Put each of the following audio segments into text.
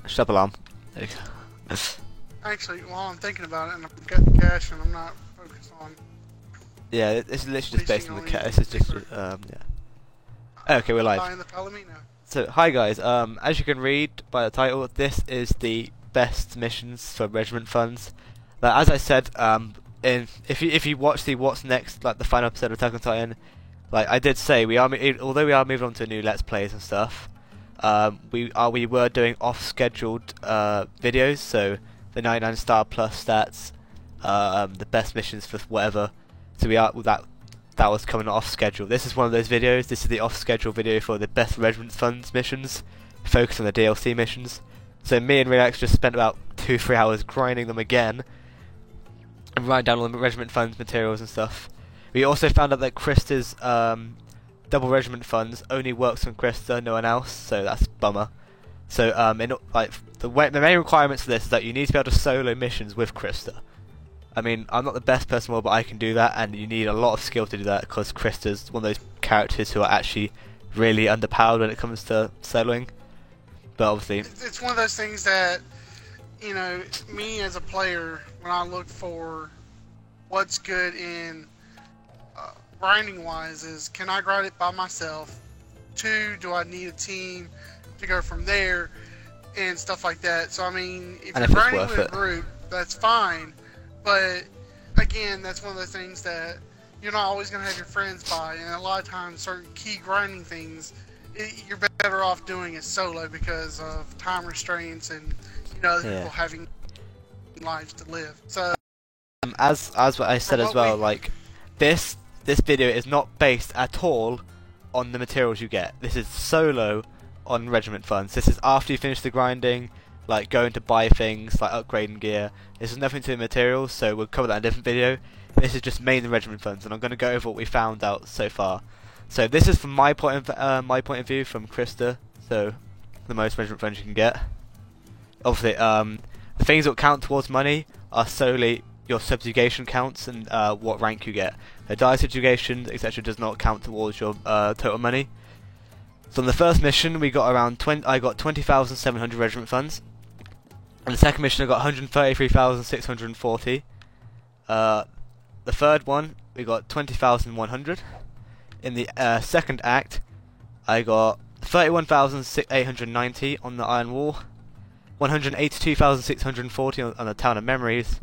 Shut up, alarm. There you go. Actually, while I'm thinking about it and I've got the cash and I'm not focused on Yeah, this is literally just based on the Basing on this is just paper. yeah. Okay, we're live. buying the Palomino. So hi guys. As you can read by the title, this is the best missions for regiment funds. Like, as I said, if you watch the what's next, like the final episode of Attack on Titan, like I did say, although we are moving on to new Let's Plays and stuff, we were doing off-scheduled videos, so the 99 star plus stats, the best missions for whatever. So that was coming off schedule. This is one of those videos. This is the off schedule video for the best regiment funds missions, focused on the DLC missions. So me and Relax just spent about 2-3 hours grinding them again and writing down all the regiment funds materials and stuff. We also found out that Krista's double regiment funds only works on Krista, no one else, so that's a bummer. So the main requirements for this is that you need to be able to solo missions with Krista. I mean, I'm not the best person in the world, but I can do that, and you need a lot of skill to do that, because Krista's one of those characters who are actually really underpowered when it comes to soloing. But obviously, It's one of those things that, you know, me as a player, when I look for what's good in grinding wise, is can I grind it by myself? 2, do I need a team to go from there, and stuff like that. So I mean, if you're grinding with a group, that's fine. But again, that's one of those things that you're not always going to have your friends buy, and a lot of times certain key grinding things, you're better off doing it solo because of time restraints and, you know, other people having lives to live. So as what I said as well, like this video is not based at all on the materials you get. This is solo on regiment funds. This is after you finish the grinding, like going to buy things, like upgrading gear. This has nothing to do with materials, so we'll cover that in a different video. This is just mainly regiment funds, and I'm going to go over what we found out so far. So this is from my point of view from Krista. So the most regiment funds you can get. Obviously, the things that count towards money are solely your subjugation counts and what rank you get. The dire subjugation, etc., does not count towards your total money. So on the first mission, we got around I got 20,700 regiment funds. On the second mission, I got 133,640. The third one, we got 20,100. In the second act, I got 31,890 on the Iron Wall, 182,640 on the Town of Memories,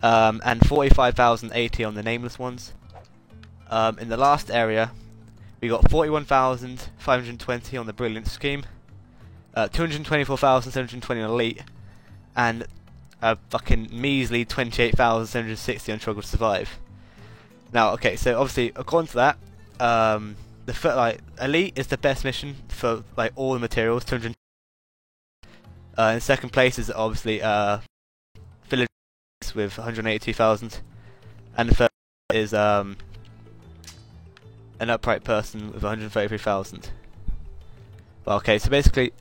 and 45,080 on the Nameless ones. In the last area, we got 41,520 on the Brilliant Scheme, 224,720 on Elite, and a fucking measly 28,760 on Struggle to Survive. Now, okay, so obviously, according to that, Elite is the best mission for like all the materials. 200. In second place is obviously Village with 182,000, and the third is an Upright Person with 133,000. Well, okay, so basically,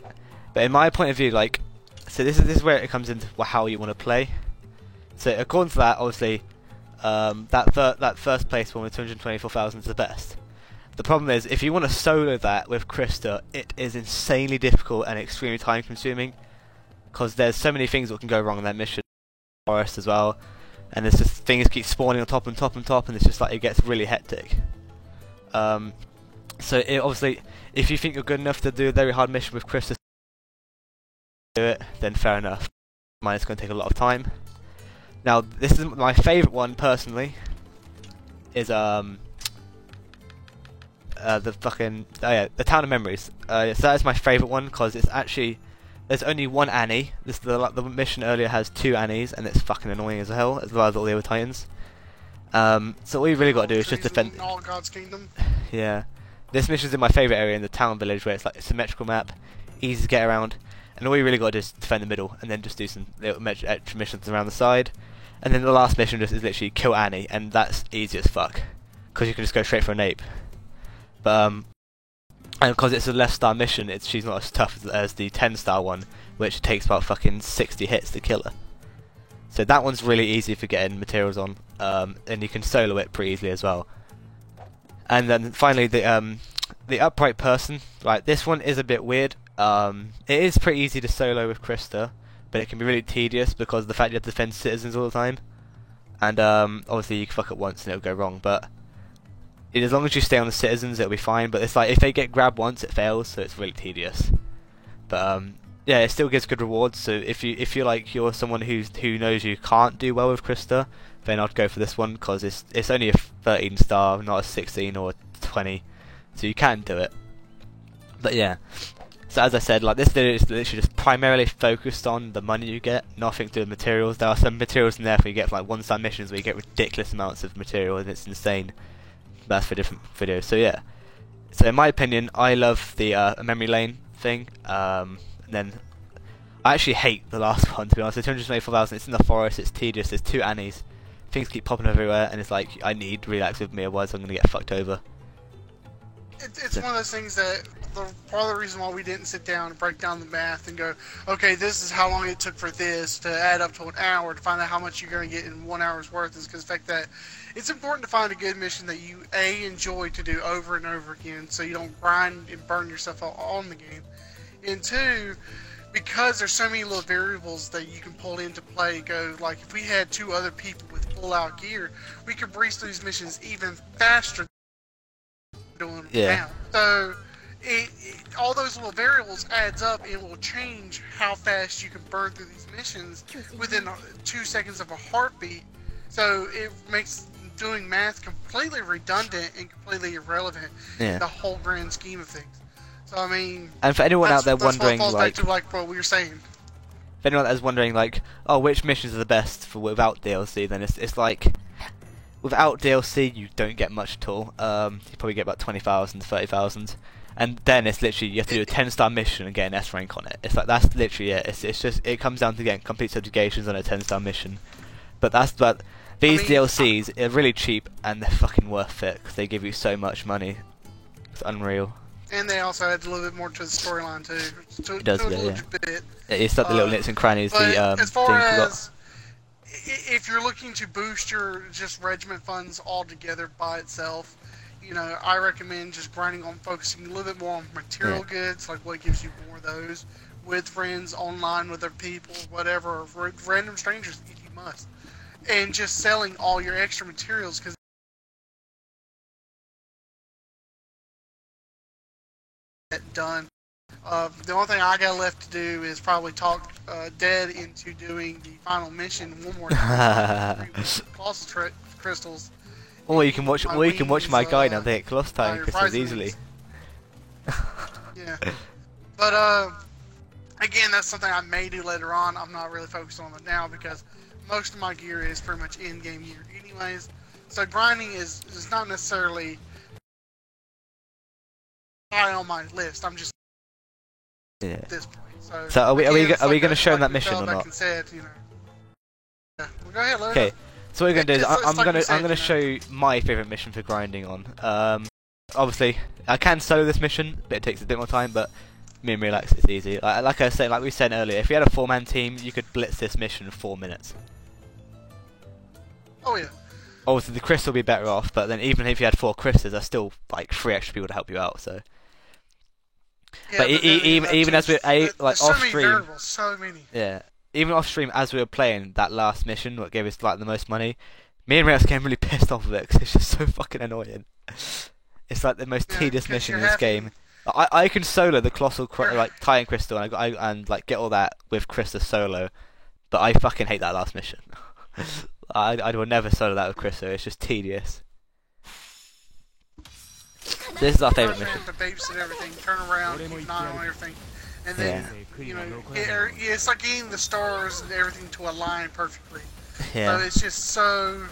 but in my point of view, like, so this is where it comes into how you want to play. So according to that, obviously, that first place one with 224,000 is the best. The problem is, if you want to solo that with Krista, it is insanely difficult and extremely time consuming, because there's so many things that can go wrong in that mission. Forest as well, and there's just things keep spawning on top and top and top, and it's just like it gets really hectic. So obviously, if you think you're good enough to do a very hard mission with Krista, do it, then fair enough. Mine is going to take a lot of time. Now, this is my favourite one personally. Is the Town of Memories. So that is my favourite one because it's actually there's only one Annie. The mission earlier has 2 Annies, and it's fucking annoying as hell, as well as all the other Titans. So all you really got to do is just defend. All God's Kingdom. Yeah, this mission's in my favourite area in the town village, where it's like a symmetrical map, easy to get around, and all you really got to do is defend the middle, and then just do some little extra missions around the side. And then the last mission just is literally kill Annie, and that's easy as fuck, because you can just go straight for an ape. But and because it's a less star mission, she's not as tough as the 10-star one, which takes about fucking 60 hits to kill her. So that one's really easy for getting materials on, and you can solo it pretty easily as well. And then finally the Upright Person. Right, this one is a bit weird. It is pretty easy to solo with Krista, but it can be really tedious because of the fact you have to defend citizens all the time. And obviously you can fuck up once and it'll go wrong, but as long as you stay on the citizens, it'll be fine. But it's like if they get grabbed once, it fails, so it's really tedious. But yeah, it still gives good rewards. So if you're someone who knows you can't do well with Krista, then I'd go for this one because it's only a 13 star, not a 16 or a 20, so you can do it. But yeah, so as I said, like this video is literally just primarily focused on the money you get, nothing to do with materials. There are some materials in there where you get like 1-star missions where you get ridiculous amounts of material and it's insane. That's for different videos. So yeah, so in my opinion, I love the memory lane thing. And then I actually hate the last one, to be honest. The 224,000. It's in the forest. It's tedious. There's 2 Annies. Things keep popping everywhere, and it's like I need relax with me, otherwise I'm gonna get fucked over. It's one of those things that part of the reason why we didn't sit down and break down the math and go, okay, this is how long it took for this to add up to an hour to find out how much you're going to get in 1 hour's worth, is because the fact that it's important to find a good mission that you enjoy to do over and over again, so you don't grind and burn yourself out on the game, and 2, because there's so many little variables that you can pull into play. Go like if we had 2 other people with full out gear, we could breeze through these missions even faster than doing them now. So all those little variables adds up and will change how fast you can burn through these missions within 2 seconds of a heartbeat. So it makes doing math completely redundant and completely irrelevant in the whole grand scheme of things. So I mean, and for anyone out there wondering, what falls back to like what we were saying. If anyone that's wondering, like, oh, which missions are the best for without DLC, then it's like, without DLC you don't get much at all. You probably get about 20,000 to 30,000, and then it's literally you have to do a 10-star mission and get an S rank on it. It's like that's literally it. It's just it comes down to getting complete subjugations on a 10-star mission. But these DLCs are really cheap and they're fucking worth it because they give you so much money. It's unreal. And they also add a little bit more to the storyline too. It does, yeah. Bit. It's like the little nits and crannies. As far as if you're looking to boost your just regiment funds altogether by itself, you know, I recommend just grinding on focusing a little bit more on material goods, like what gives you more of those, with friends, online with other people, whatever, random strangers if you must, and just selling all your extra materials because. Done. The only thing I got left to do is probably talk Dead into doing the final mission one more time. Colossus crystals. Or you can watch. Or you can watch my guy now. They hit Colossus crystals easily. Yeah, but again, that's something I may do later on. I'm not really focused on it now because most of my gear is pretty much in-game gear, anyways. So grinding is not necessarily high on my list. I'm just at this point. So are we going to show them that mission or not? Said, you know. Yeah. Well, go ahead, okay. So what we're going to do is I'm going to show you my favorite mission for grinding on. Obviously, I can solo this mission, but it takes a bit more time. But me and Relax, it's easy. Like I said, like we said earlier, if you had a 4-man team, you could blitz this mission in 4 minutes. Oh yeah. Obviously, the crystal will be better off, but then even if you had 4 crystals, there's still like 3 extra people to help you out. So. Yeah, but even as we off stream, so many. Yeah, even off stream as we were playing that last mission, what gave us like the most money, me and Rex getting really pissed off of it because it's just so fucking annoying. It's like the most tedious mission in this game. I can solo the colossal Titan crystal and like get all that with Krista solo, but I fucking hate that last mission. I will never solo that with Krista. It's just tedious. This is our favourite mission. To babysit everything, turn around, keep an eye on everything, and then you know, it's like getting the stars and everything to align perfectly. Yeah. So it's just so.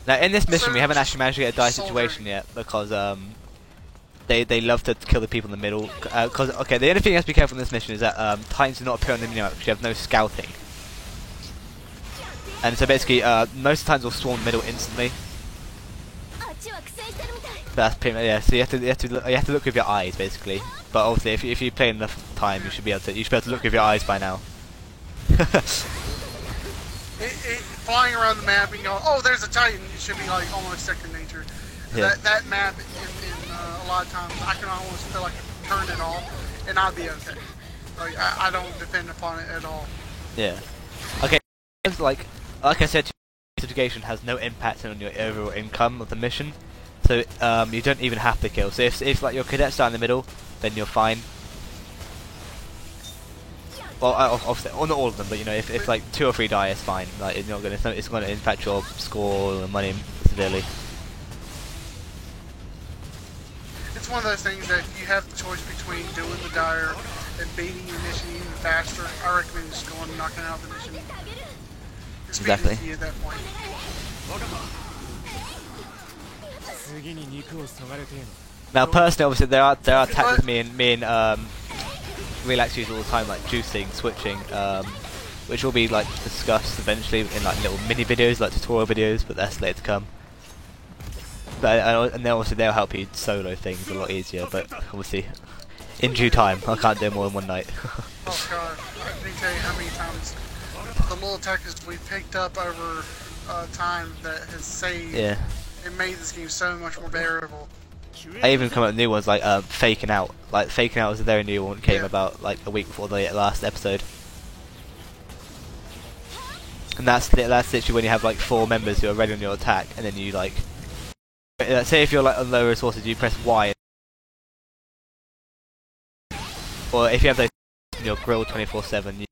Now in this mission, we haven't actually managed to get a die situation yet because they love to kill the people in the middle. Because the only thing you have to be careful in this mission is that Titans do not appear on the minimap because you have no scouting. And so basically, most times will swarm the middle instantly. That's pretty much, so you have to look with your eyes basically. But obviously, if you play enough time, you should be able to look with your eyes by now. Flying around the map and going, oh, there's a Titan. It should be like almost second nature. Yeah. That map, in a lot of times, I can almost feel like I turned it off, and I'd be okay. Like I don't depend upon it at all. Yeah. Okay. Like I said, education has no impact on your overall income of the mission, so you don't even have to kill. So if like your cadets die in the middle, then you're fine. Well, obviously, well, not all of them, but you know, if like 2 or 3 die, it's fine. Like it's not gonna impact your score or money severely. It's one of those things that if you have the choice between doing the dire and beating the mission even faster, I recommend just going and knocking out the mission. Exactly. At that point. Now, personally, obviously, there are tactics me and Relax use all the time, like juicing, switching, which will be like discussed eventually in like little mini videos, like tutorial videos, but that's later to come. But and then obviously they'll help you solo things a lot easier, but obviously in due time. I can't do it more than one night. Oh god, I can't tell you how many times the little tactics we picked up over time that has saved. Yeah. It made this game so much more bearable. I even come up with new ones like faking out. Like faking out was a very new one, came about like a week before the last episode. And that's literally when you have like 4 members who are ready on your attack, and then you like say if you're like on low resources, you press Y. Or if you have those in your grill 24/7, you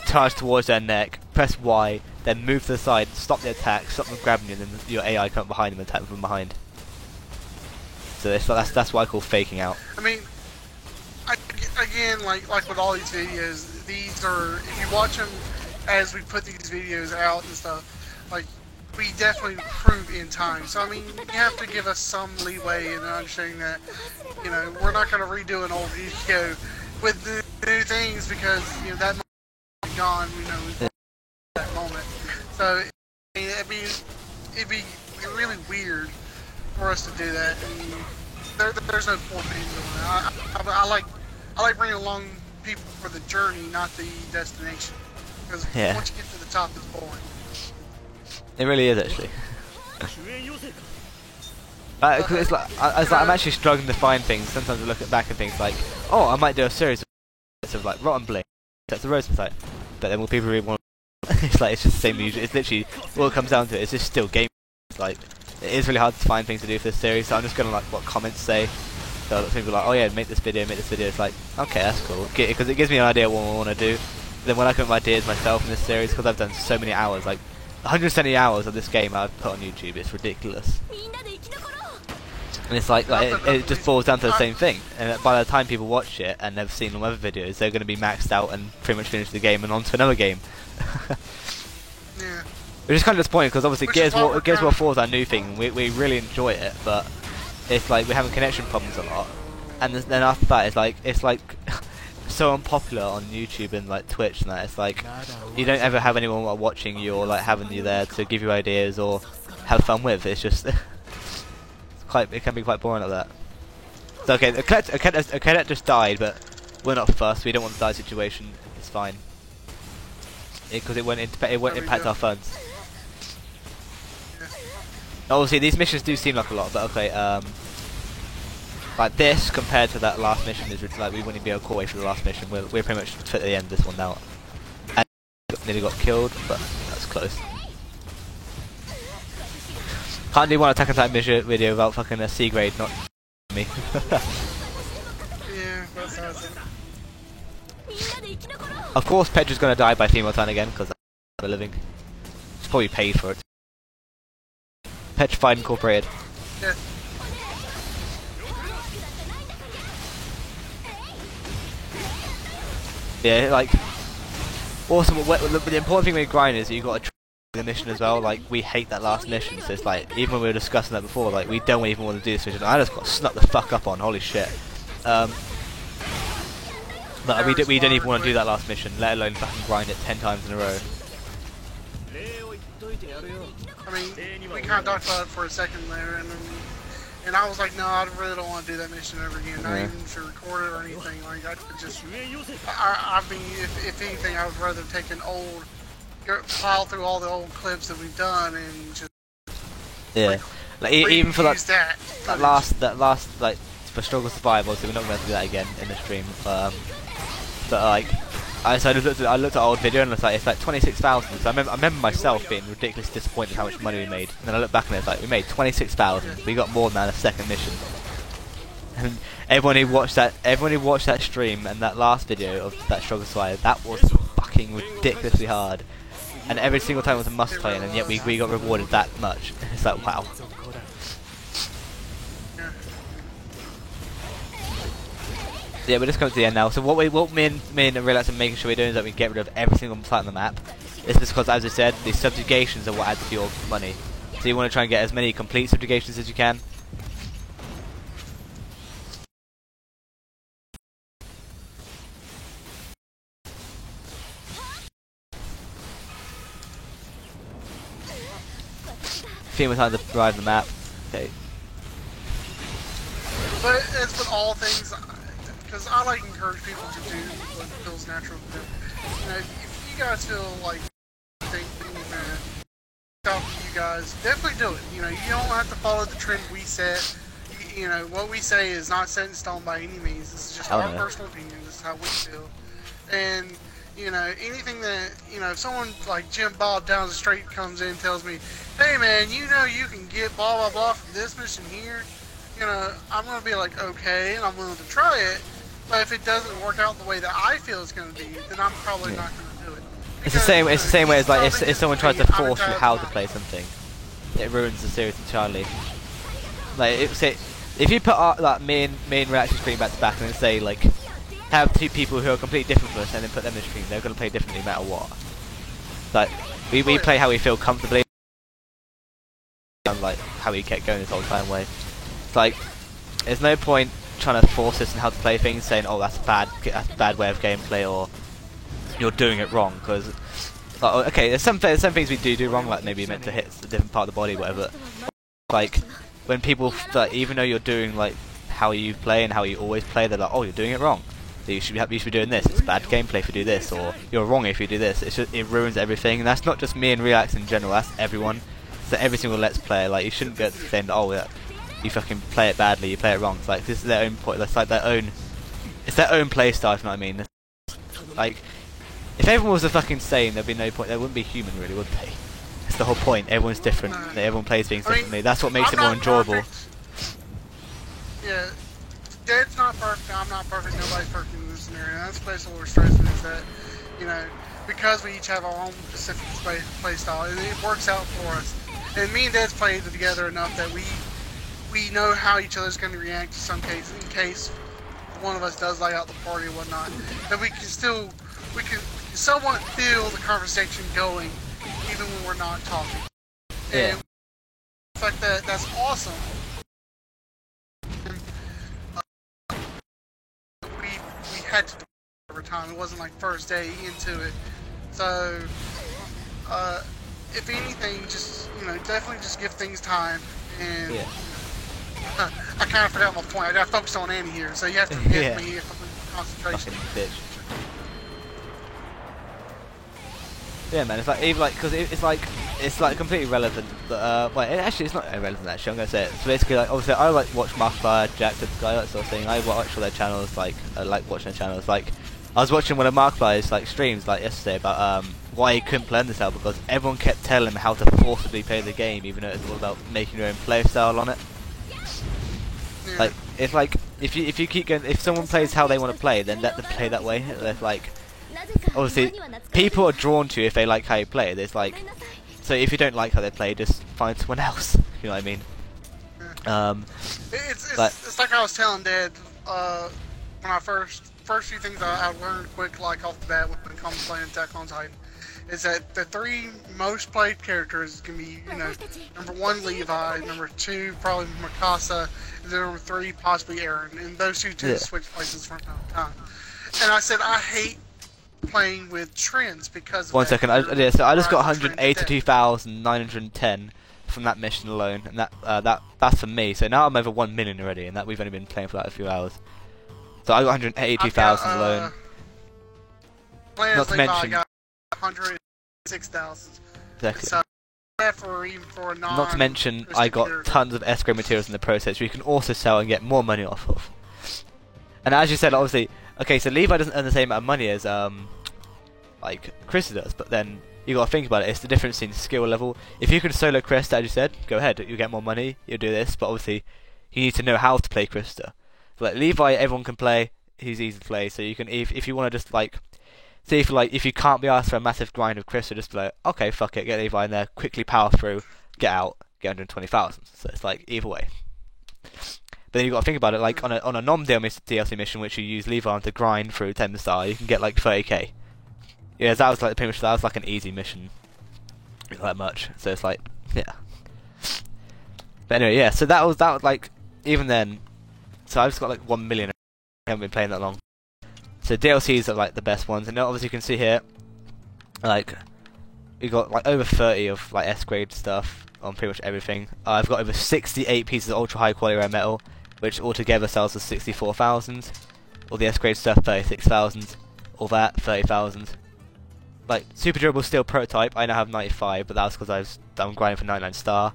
charge towards their neck, press Y, then move to the side, stop the attack, stop them grabbing you, and then your AI come behind them and attack them from behind. So that's what I call faking out. I mean, again, like with all these videos, these are, if you watch them as we put these videos out and stuff, like, we definitely improve in time. So I mean, you have to give us some leeway in understanding that, you know, we're not going to redo an old video with new things because, you know, that moment is gone, you know, that moment. So it'd be really weird for us to do that, and there's no point in doing that. I like bringing along people for the journey, not the destination. Because once you get to the top, it's boring. It really is actually. It's like I'm actually struggling to find things. Sometimes I look back at things like, oh, I might do a series of like Rotten Blade. That's the Rosen site. But then will people really want? It's like it's just the same usual. It's literally what it comes down to. It's just still game. It's like it is really hard to find things to do for this series. So I'm just gonna like what comments say. So people are like, oh yeah, make this video. It's like, okay, that's cool, because it gives me an idea of what I want to do. Then when I come up with ideas myself in this series, because I've done so many hours, like 170 hours of this game I've put on YouTube, it's ridiculous. And it's like it just boils down to the same thing. And by the time people watch it and they've seen all other videos, they're going to be maxed out and pretty much finished the game and on to another game. Yeah. Which is kind of disappointing because obviously Gears of War 4 is our new thing. We really enjoy it, but it's like we're having connection problems a lot. And then after that, it's like so unpopular on YouTube and like Twitch and that. It's like you don't ever have anyone watching you or like having you there to give you ideas or have fun with. It's just it can be quite boring like that. So okay, a cadet just died, but we're not fussed. We don't want to die situation. It's fine because it won't impact our funds. Obviously, these missions do seem like a lot, but okay. Like this compared to that last mission is like we wouldn't be able to call away for the last mission. We're pretty much at the end of this one now. And nearly got killed, but that's close. Can't do one Attack on Titan video without fucking a C grade, not me. Yeah, that's awesome. Of course, Petra's gonna die by female Titan again because that's a living. She's probably paid for it. Petrified Incorporated. Yeah. Yeah, like awesome. The important thing with grind is that you got to try the mission as well. Like we hate that last mission, so it's like even when we were discussing that before, like we don't even want to do this mission. I just got snuck the fuck up on. Holy shit. But we don't even want to do that last mission, let alone fucking grind it 10 times in a row. I mean, we kind of talked about it for a second there, and I was like, no, I really don't want to do that mission ever again. Not even to record it or anything. Like, I mean, if anything, I would rather take an old, pile through all the old clips that we've done and just like even for that last like for Struggle Survival, so we're not going to do that again in the stream. But like, I looked at old video and it's like 26,000. So I remember myself being ridiculously disappointed how much money we made. And then I look back and it's like we made 26,000. We got more than that in a second mission. And everyone who watched that stream and that last video of that struggle slide, that was fucking ridiculously hard. And every single time was a must play, and yet we got rewarded that much. It's like wow. Yeah, we're just coming to the end now. So what me and Relax are making sure we're doing is that we get rid of every single site on the map. It's just because, as I said, the subjugations are what adds to your money. So you want to try and get as many complete subjugations as you can. FEMA time to drive the map. Okay. But it's with all things, because I like to encourage people to do what feels natural to them. You know, if you guys feel like thinking talk to you guys, definitely do it. You know, you don't have to follow the trend we set. You know, what we say is not set in stone by any means. This is just our personal opinion. This is how we feel. And, you know, anything that, you know, if someone like Jim Bob down the street comes in and tells me, hey man, you know you can get blah blah blah from this mission here, you know, I'm going to be like, okay, and I'm willing to try it. But if it doesn't work out the way that I feel it's going to be, then I'm probably not going to do it. It's the same. It's the same way as like if someone tries to force you how to play something, it ruins the series entirely. Like if you put like me and Reaction stream back to back and then say like have two people who are completely different from us and then put them in the stream, they're going to play differently no matter what. Like we play how we feel comfortably, and like how we kept going this whole time way. It's like there's no point trying to force us on how to play things, saying oh that's a bad way of gameplay or you're doing it wrong, because like, okay, there's some things we do wrong, like maybe meant to hit a different part of the body, whatever. Like when people like, even though you're doing like how you play and how you always play, they're like, oh, you're doing it wrong. So you should be doing this. It's bad gameplay if you do this, or you're wrong if you do this. It ruins everything, and that's not just me and Relax in general. That's everyone. So every single Let's Player, like you shouldn't get saying, oh, yeah, you fucking play it badly, you play it wrong. It's like this is their own point. That's like their own. It's their own play style. If you know what I mean? Like if everyone was a fucking sane, there'd be no point. There wouldn't be human, really, would they? That's the whole point. Everyone's different. Everyone plays things differently. That's what makes it more enjoyable. Yeah, Dead's not perfect. I'm not perfect. Nobody's perfect in this scenario. That's basically what we're stressing is that, you know, because we each have our own specific play style, it works out for us. And me and Dead's played together enough that we know how each other's going to react in some cases. In case one of us does lay out the party or whatnot, that we can somewhat feel the conversation going, even when we're not talking. Yeah. And the fact that that's awesome. We had to do it over time. It wasn't like first day into it. So, if anything, just definitely just give things time. And yeah. I kind of forgot my point. I got focused on Annie here, so you have to give me concentration. Fucking bitch. Yeah, man. It's like even like because it's like completely irrelevant. But actually, it's not irrelevant. Actually, I'm gonna say it. So basically, like obviously, I like watch Markiplier, Jacksepticeye, that sort of thing. I watch all their channels. Like I like watching their channels. Like I was watching one of Markiplier's like streams like yesterday about why he couldn't play this out, because everyone kept telling him how to forcibly play the game, even though it's all about making your own play style on it. Yeah. Like it's like if you keep going, if someone plays how they want to play, then let them play that way. There's like obviously people are drawn to you if they like how you play. There's like so if you don't like how they play, just find someone else. You know what I mean? It's like I was telling Dad when I first few things I learned quick, like off the bat when it comes to playing Attack on Titan, is that the three most played characters can be, number 1 Levi, number 2 probably Mikasa, and then number 3 possibly Eren, and those two tend to switch places from time to time. And I said I hate playing with trends because of 1 second. So I just got 182,910 from that mission alone, and that's for me. So now I'm over 1 million already, and that we've only been playing for like a few hours. So I got 182,000 alone. Not to mention, I got 106,000. Exactly. So for not to mention, I got tons of escrow materials in the process, which you can also sell and get more money off of. And as you said, obviously, okay, so Levi doesn't earn the same amount of money as like Krista does, but then you got to think about it. It's the difference in skill level. If you can solo Krista, as you said, go ahead. You get more money. You'll do this, but obviously you need to know how to play Krista. So, like Levi, everyone can play. He's easy to play. So you can, if you want to just like, say if you can't be asked for a massive grind of Krista, just be like, okay, fuck it, get Levi in there, quickly power through, get out, get 120,000. So it's like either way. But then you got to think about it. Like on a non-DLC mission, which you use Levi on to grind through 10 star, you can get like 30k. Yeah, that was like pretty much that was like an easy mission. Not that much. So it's like, yeah. But anyway, yeah. So that was like even then. So I've just got like 1 million. I haven't been playing that long. So DLCs are like the best ones, and obviously you can see here, like we got like over 30 of like S grade stuff on pretty much everything. I've got over 68 pieces of ultra high quality rare metal, which altogether sells for 64,000. All the S grade stuff 36,000. All that 30,000. Like super durable steel prototype, I now have 95, but that's because I'm grinding for 99 star.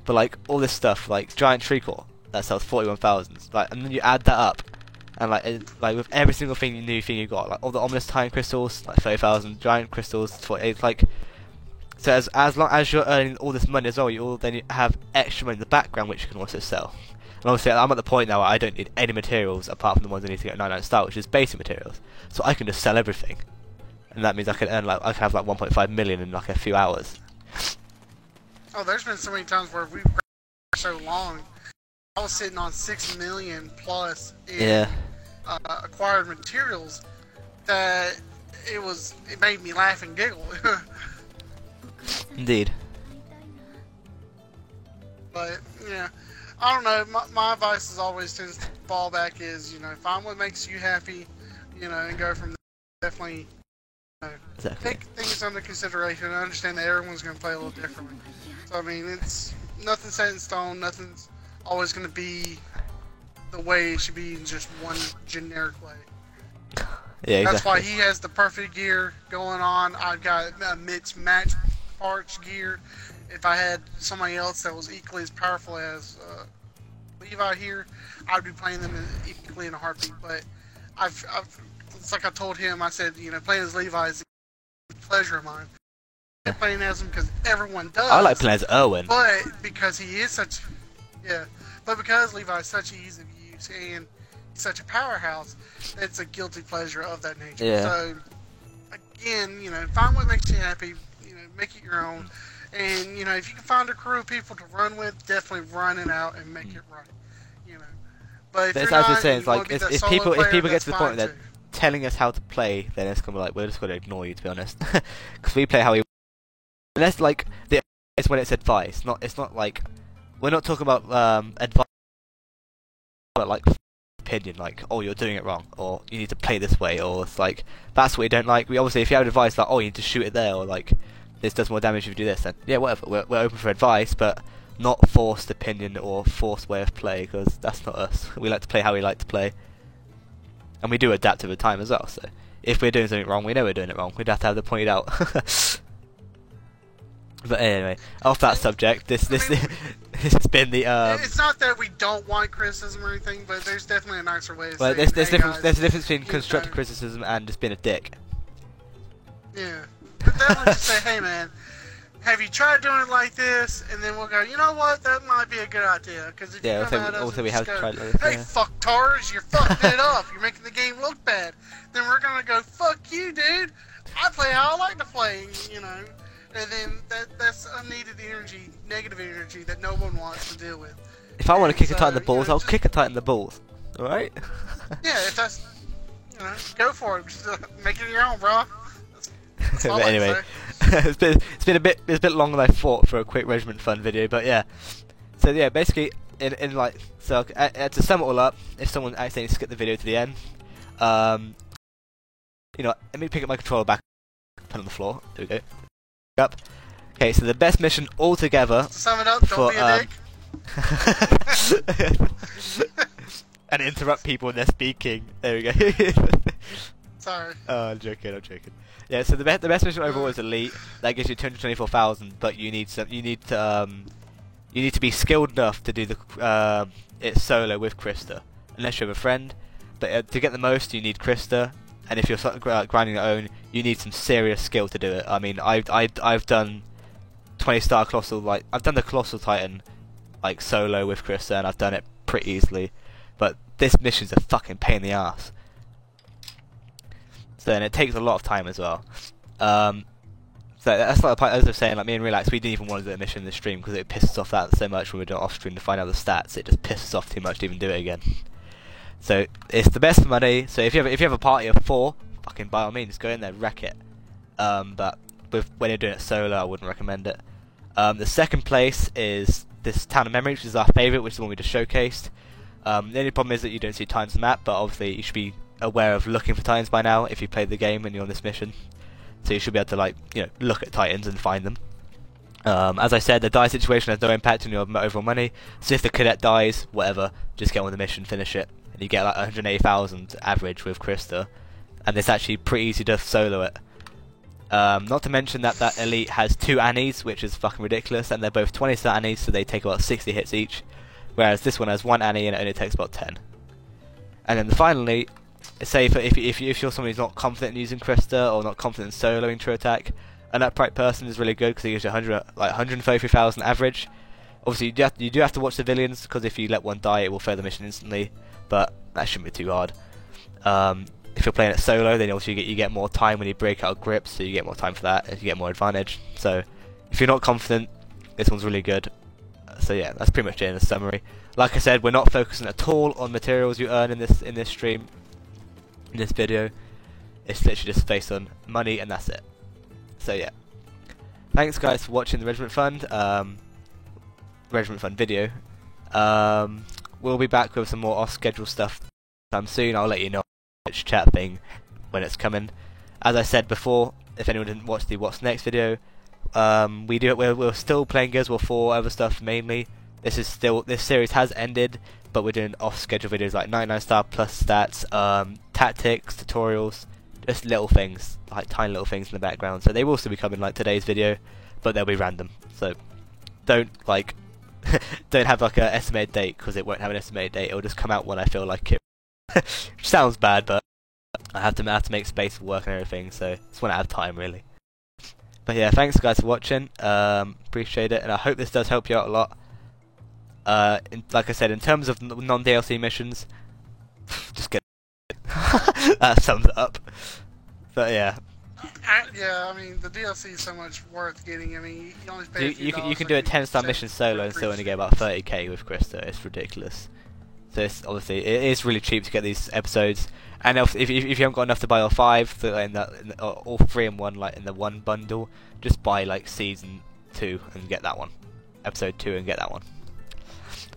But like all this stuff, like giant tree core, that sells 41,000. Like, and then you add that up. And like with every single new thing you got, like all the ominous time crystals, like 30,000, giant crystals, 48. Like, so as long as you're earning all this money as well, you have extra money in the background which you can also sell. And obviously, I'm at the point now where I don't need any materials apart from the ones I need to get 99 star, which is basic materials. So I can just sell everything, and that means I can earn I can have like 1.5 million in like a few hours. Oh, there's been so many times where we've so long. I was sitting on 6 million plus in acquired materials that it made me laugh and giggle. Indeed. But yeah, I don't know. My advice is always tends to fall back is, you know, find what makes you happy, you know, and go from there. Definitely, Exactly. take things under consideration and understand that everyone's going to play a little differently. So I mean, it's nothing set in stone. Nothing's always going to be the way it should be in just one generic way. Yeah, exactly. That's why he has the perfect gear going on. I've got a mixed match parts gear. If I had somebody else that was equally as powerful as Levi here, I'd be playing them equally in a heartbeat. But it's like I told him, I said, you know, playing as Levi is a pleasure of mine. I'm playing as him because everyone does. I like playing as Erwin. But because he is but because Levi is such ease of use and he's such a powerhouse, it's a guilty pleasure of that nature. Yeah. So again, you know, find what makes you happy. You know, make it your own. And you know, if you can find a crew of people to run with, definitely run it out and make it right. You know, but if But you're as not, I was saying, it's you wanna like be that if solo people player, get to the that's point that fine, too. telling us how to play, then it's gonna be like we're just gonna ignore you, to be honest, because we play how we. Unless like it's when it's advice, it's not like we're not talking about advice, but like opinion, like oh you're doing it wrong, or you need to play this way, or it's like that's what we don't like. We obviously if you have advice like oh you need to shoot it there, or like this does more damage if you do this, then yeah whatever, we're open for advice, but not forced opinion or forced way of play, because that's not us. We like to play how we like to play, and we do adapt over time as well. So if we're doing something wrong, we know we're doing it wrong. We'd have to have to point it out. But anyway, off that subject, this has been the. It's not that we don't want criticism or anything, but there's definitely a nicer way. Well, saying, there's hey, difference. guys, There's a difference between you constructive know. criticism and just being a dick. Yeah, but definitely just say, hey man, have you tried doing it like this? And then we'll go, you know what, that might be a good idea. Because if Yeah, you come at us also and we just have go, tried like this, hey yeah. fucktards, you're fucking it up. You're making the game look bad. Then we're gonna go, fuck you, dude. I play how I like to play, you know. And then that's unneeded energy, negative energy that no one wants to deal with. If I want to kick a So, tight in the you balls, know, I'll just- kick a tight in the balls. All right. Yeah, if that's, you know, go for it. Just, make it your own, bro. That's all But I anyway, say. it's been a bit longer than I thought for a quick Regiment Fun video, but yeah. So yeah, basically in like so to sum it all up, if someone accidentally skipped the video to the end, you know, let me pick up my controller back, put it on the floor. There we go. Up. Okay, so the best mission altogether To sum it up, don't for be a dick. and interrupt people when they're speaking. There we go. Sorry. Oh, I'm joking. Yeah, so the best mission overall is Elite. That gives you 224,000, but you need to be skilled enough to do the it solo with Krista, unless you have a friend. but to get the most, you need Krista, and if you're grinding your own, you need some serious skill to do it. I mean, I've done 20-star Colossal, like, I've done the Colossal Titan, like, solo with Krista, and I've done it pretty easily, but this mission's a fucking pain in the ass. So, and it takes a lot of time as well. So that's like as I was saying, like me and Relax, we didn't even want to do a mission in the stream because it pisses off that so much when we do it off stream to find out the stats. It just pisses off too much to even do it again. So it's the best for money. So if you have a party of 4, fucking by all means go in there, wreck it. But when you're doing it solo, I wouldn't recommend it. The second place is this Town of Memory, which is our favourite, which is the one we just showcased. The only problem is that you don't see Titans on the map, but obviously you should be aware of looking for Titans by now if you played the game and you're on this mission. So you should be able to, like, you know, look at Titans and find them. As I said, the die situation has no impact on your overall money. So if the cadet dies, whatever, just get on with the mission, finish it, and you get like 180,000 average with Krista. And it's actually pretty easy to solo it. Not to mention that elite has 2 Annies, which is fucking ridiculous, and they're both 20-star Annies, so they take about 60 hits each. Whereas this one has 1 Annie and it only takes about 10. And then finally, say if you're someone who's not confident in using Krista or not confident in soloing True Attack, an upright person is really good because he gives you 133,000 average. Obviously, you do have to watch civilians because if you let one die, it will fail the mission instantly. But that shouldn't be too hard. If you're playing it solo, then also you get more time when you break out grips, so you get more time for that, and you get more advantage. So if you're not confident, this one's really good. So yeah, that's pretty much it in a summary. Like I said, we're not focusing at all on materials you earn in this stream. In this video, it's literally just based on money, and that's it. So yeah, thanks guys for watching the Regiment Fund video. We'll be back with some more off-schedule stuff soon. I'll let you know which chat thing when it's coming. As I said before, if anyone didn't watch the What's Next video, we're still playing Gears of War 4, other stuff mainly. This series has ended, but we're doing off-schedule videos like 99-star plus stats, tactics, tutorials, just little things, like tiny little things in the background. So they will still be coming like today's video, but they'll be random. So don't don't have like a estimated date because it won't have an estimated date. It'll just come out when I feel like it. Which sounds bad, but I have to make space for work and everything. So it's when I have time really. But yeah, thanks guys for watching. Appreciate it, and I hope this does help you out a lot. Like I said, in terms of non-DLC missions, just get that sums it up. But yeah, I mean the DLC is so much worth getting. I mean you only pay you can do a 10-star mission solo and still only get about 30k with Krista. It's ridiculous. So it's obviously it is really cheap to get these episodes. And if you haven't got enough to buy all 5, all 3 in one, like in the one bundle, just buy like season 2 and get that one, episode 2 and get that one.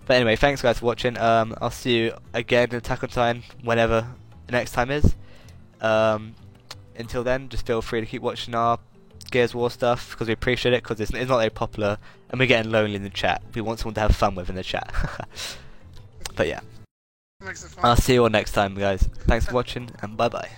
But anyway, thanks guys for watching. I'll see you again in Attack on Titan whenever the next time is. Until then, just feel free to keep watching our Gears of War stuff because we appreciate it, because it's not very popular and we're getting lonely in the chat. We want someone to have fun with in the chat. But yeah, I'll see you all next time guys. Thanks for watching and bye bye.